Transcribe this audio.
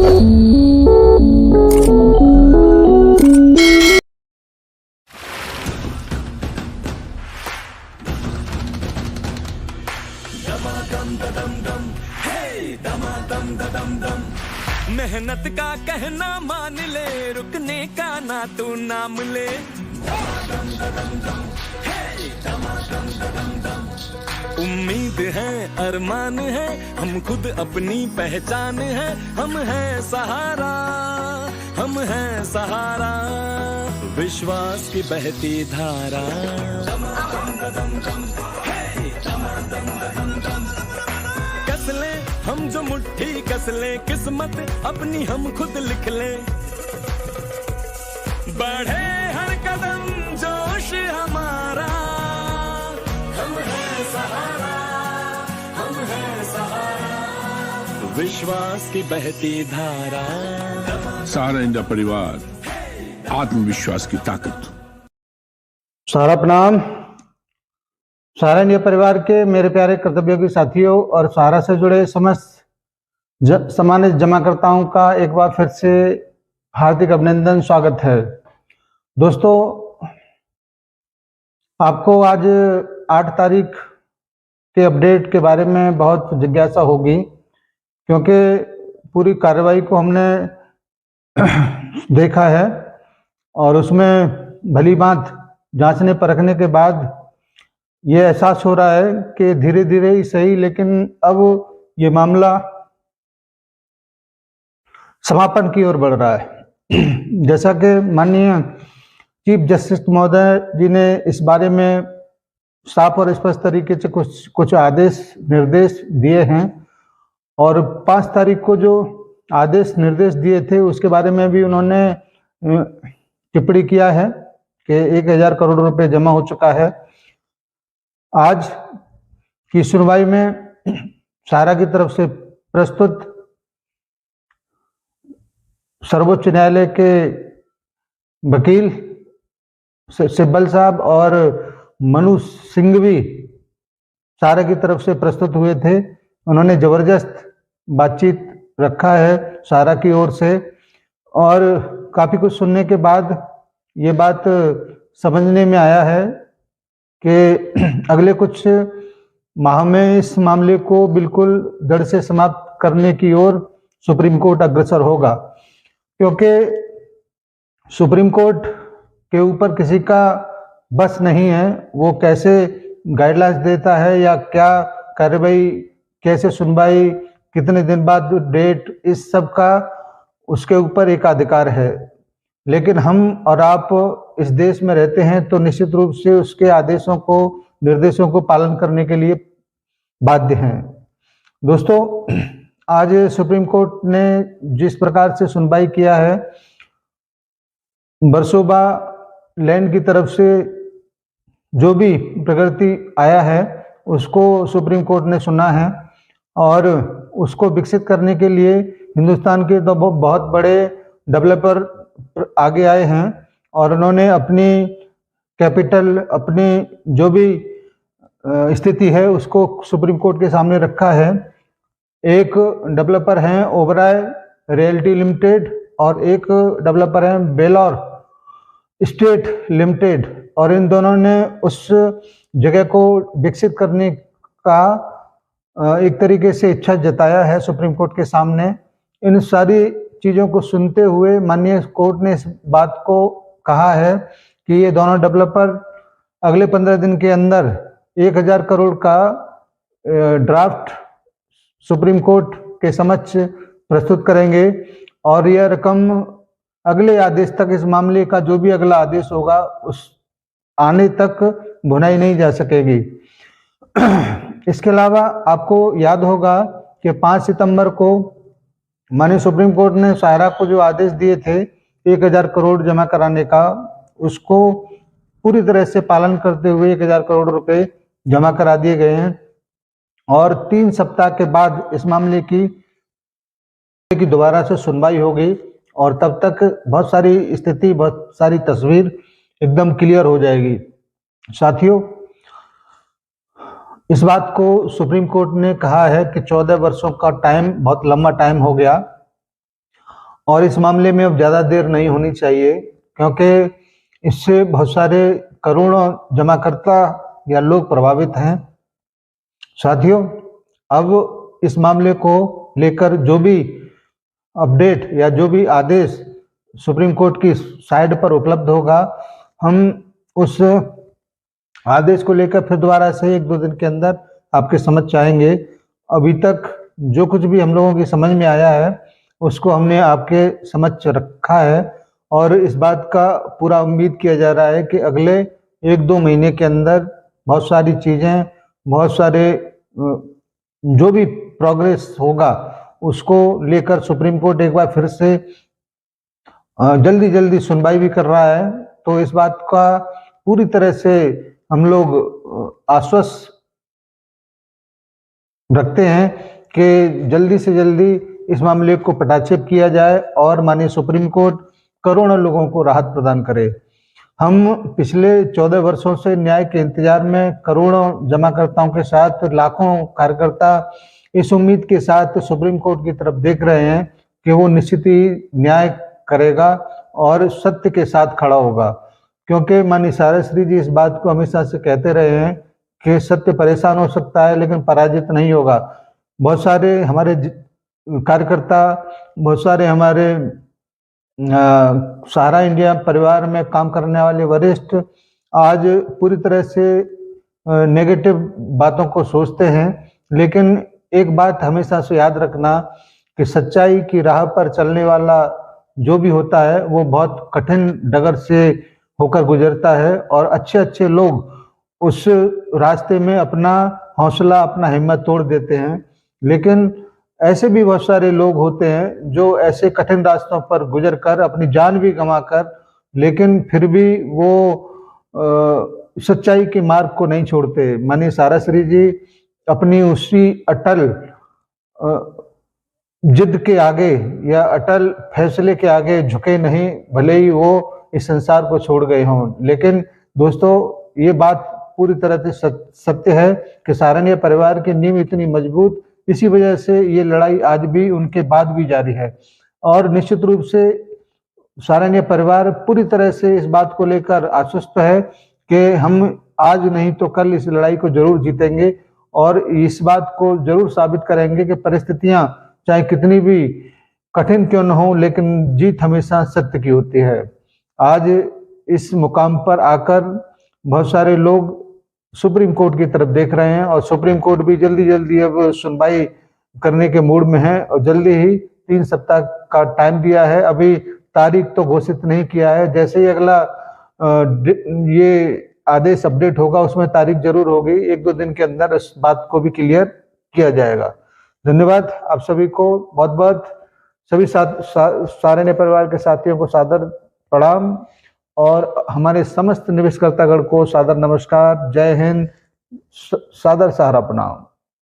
मेहनत का कहना मान ले, रुकने का ना तू नाम ले। उम्मीद है, अरमान है, हम खुद अपनी पहचान है। हम हैं सहारा, हम हैं सहारा, विश्वास की बहती धारा। कस ले हम जो मुट्ठी कस ले, किस्मत अपनी हम खुद लिख ले। बढ़े हर कदम जोश हमारा, हम हैं सहारा, हम हैं सहारा, विश्वास की बहती धारा। सहारा इंडिया परिवार, आत्मविश्वास की ताकत। सहारा प्रणाम। सहारा इंडिया परिवार के मेरे प्यारे कर्तव्योगी साथियों और सहारा से जुड़े समस्त सम्मानित जमाकर्ताओं का एक बार फिर से हार्दिक अभिनंदन, स्वागत है। दोस्तों, आपको आज 8 तारीख के अपडेट के बारे में बहुत जिज्ञासा होगी, क्योंकि पूरी कार्रवाई को हमने देखा है और उसमें भली बात जांचने परखने के बाद ये एहसास हो रहा है कि धीरे धीरे ही सही, लेकिन अब ये मामला समापन की ओर बढ़ रहा है। जैसा कि माननीय चीफ जस्टिस महोदय जी ने इस बारे में साफ और स्पष्ट तरीके से कुछ आदेश निर्देश दिए हैं, और 5 तारीख को जो आदेश निर्देश दिए थे उसके बारे में भी उन्होंने टिप्पणी किया है कि 1000 करोड़ रुपए जमा हो चुका है। आज की सुनवाई में सहारा की तरफ से प्रस्तुत सर्वोच्च न्यायालय के वकील सिब्बल साहब और मनु सिंघवी सहारा की तरफ से प्रस्तुत हुए थे। उन्होंने जबरदस्त बातचीत रखा है सहारा की ओर से, और काफी कुछ सुनने के बाद ये बात समझने में आया है कि अगले कुछ माह में इस मामले को बिल्कुल जड़ से समाप्त करने की ओर सुप्रीम कोर्ट अग्रसर होगा, क्योंकि सुप्रीम कोर्ट के ऊपर किसी का बस नहीं है। वो कैसे गाइडलाइंस देता है या क्या कार्रवाई, कैसे सुनवाई, कितने दिन बाद डेट, इस सब का उसके ऊपर एकाधिकार है। लेकिन हम और आप इस देश में रहते हैं तो निश्चित रूप से उसके आदेशों को, निर्देशों को पालन करने के लिए बाध्य हैं। दोस्तों, आज सुप्रीम कोर्ट ने जिस प्रकार से सुनवाई किया है, बरसोबा लैंड की तरफ से जो भी प्रगति आया है उसको सुप्रीम कोर्ट ने सुना है, और उसको विकसित करने के लिए हिंदुस्तान के तो बहुत बड़े डेवलपर आगे आए हैं, और उन्होंने अपनी कैपिटल, अपनी जो भी स्थिति है उसको सुप्रीम कोर्ट के सामने रखा है। एक डेवलपर हैं ओबराय रियल्टी लिमिटेड और एक डेवलपर हैं बेलौर स्टेट लिमिटेड, और इन दोनों ने उस जगह को विकसित करने का एक तरीके से इच्छा जताया है सुप्रीम कोर्ट के सामने। इन सारी चीज़ों को सुनते हुए माननीय कोर्ट ने इस बात को कहा है कि ये दोनों डेवलपर अगले 15 दिन के अंदर 1000 करोड़ का ड्राफ्ट सुप्रीम कोर्ट के समक्ष प्रस्तुत करेंगे, और यह रकम अगले आदेश तक, इस मामले का जो भी अगला आदेश होगा उस आने तक भुनाई नहीं जा सकेगी। इसके अलावा आपको याद होगा कि 5 सितंबर को माननीय सुप्रीम कोर्ट ने सहारा को जो आदेश दिए थे 1000 करोड़ जमा कराने का, उसको पूरी तरह से पालन करते हुए 1000 करोड़ रुपए जमा करा दिए गए हैं, और 3 सप्ताह के बाद इस मामले की दोबारा से सुनवाई होगी, और तब तक बहुत सारी स्थिति, बहुत सारी तस्वीर एकदम क्लियर हो जाएगी। साथियों, इस बात को सुप्रीम कोर्ट ने कहा है कि 14 वर्षों का टाइम बहुत लंबा टाइम हो गया, और इस मामले में अब ज़्यादा देर नहीं होनी चाहिए, क्योंकि इससे बहुत सारे करोड़ों जमाकर्ता या लोग प्रभावित हैं। साथियों, अब इस मामले को लेकर जो भी अपडेट या जो भी आदेश सुप्रीम कोर्ट की साइट पर उपलब्ध होगा, हम उस आदेश को लेकर फिर दोबारा से 1-2 दिन के अंदर आपके समझ आएंगे। अभी तक जो कुछ भी हम लोगों की समझ में आया है उसको हमने आपके समक्ष रखा है, और इस बात का पूरा उम्मीद किया जा रहा है कि अगले 1-2 महीने के अंदर बहुत सारी चीज़ें, बहुत सारे जो भी प्रोग्रेस होगा उसको लेकर सुप्रीम कोर्ट एक बार फिर से जल्दी सुनवाई भी कर रहा है। तो इस बात का पूरी तरह से हम लोग आश्वस्त रखते हैं कि जल्दी से जल्दी इस मामले को पटाक्षेप किया जाए और माननीय सुप्रीम कोर्ट करोड़ों लोगों को राहत प्रदान करे। हम पिछले 14 वर्षों से न्याय के इंतजार में करोड़ों जमाकर्ताओं के साथ लाखों कार्यकर्ता इस उम्मीद के साथ सुप्रीम कोर्ट की तरफ देख रहे हैं कि वो निश्चित ही न्याय करेगा और सत्य के साथ खड़ा होगा, क्योंकि माननीय सारश्री जी इस बात को हमेशा से कहते रहे हैं कि सत्य परेशान हो सकता है लेकिन पराजित नहीं होगा। बहुत सारे हमारे कार्यकर्ता, बहुत सारे हमारे सहारा इंडिया परिवार में काम करने वाले वरिष्ठ आज पूरी तरह से नेगेटिव बातों को सोचते हैं, लेकिन एक बात हमेशा से याद रखना कि सच्चाई की राह पर चलने वाला जो भी होता है वो बहुत कठिन डगर से होकर गुजरता है, और अच्छे लोग उस रास्ते में अपना हौसला, अपना हिम्मत तोड़ देते हैं। लेकिन ऐसे भी बहुत सारे लोग होते हैं जो ऐसे कठिन रास्तों पर गुजर कर अपनी जान भी गंवाकर, लेकिन फिर भी वो सच्चाई के मार्ग को नहीं छोड़ते। माननीय साराश्री जी अपनी उसी अटल जिद के आगे या अटल फैसले के आगे झुके नहीं, भले ही वो इस संसार को छोड़ गए हों। लेकिन दोस्तों, ये बात पूरी तरह से सत्य है कि सहारनीय परिवार की नींव इतनी मजबूत, इसी वजह से ये लड़ाई आज भी उनके बाद भी जारी है, और निश्चित रूप से सहारनीय परिवार पूरी तरह से इस बात को लेकर आश्वस्त है कि हम आज नहीं तो कल इस लड़ाई को जरूर जीतेंगे, और इस बात को जरूर साबित करेंगे कि परिस्थितियां चाहे कितनी भी कठिन क्यों न हो, लेकिन जीत हमेशा सत्य की होती है। आज इस मुकाम पर आकर बहुत सारे लोग सुप्रीम कोर्ट की तरफ देख रहे हैं, और सुप्रीम कोर्ट भी जल्दी अब सुनवाई करने के मूड में है, और जल्दी ही 3 सप्ताह का टाइम दिया है। अभी तारीख तो घोषित नहीं किया है, जैसे ही अगला ये आदेश अपडेट होगा उसमें तारीख जरूर होगी। 1-2 दिन के अंदर इस बात को भी क्लियर किया जाएगा। धन्यवाद आप सभी को, बहुत सभी सहारनीय परिवार के साथियों को सादर प्रणाम, और हमारे समस्त निवेशकर्तागण को सादर नमस्कार। जय हिंद, सादर सहारा प्रणाम।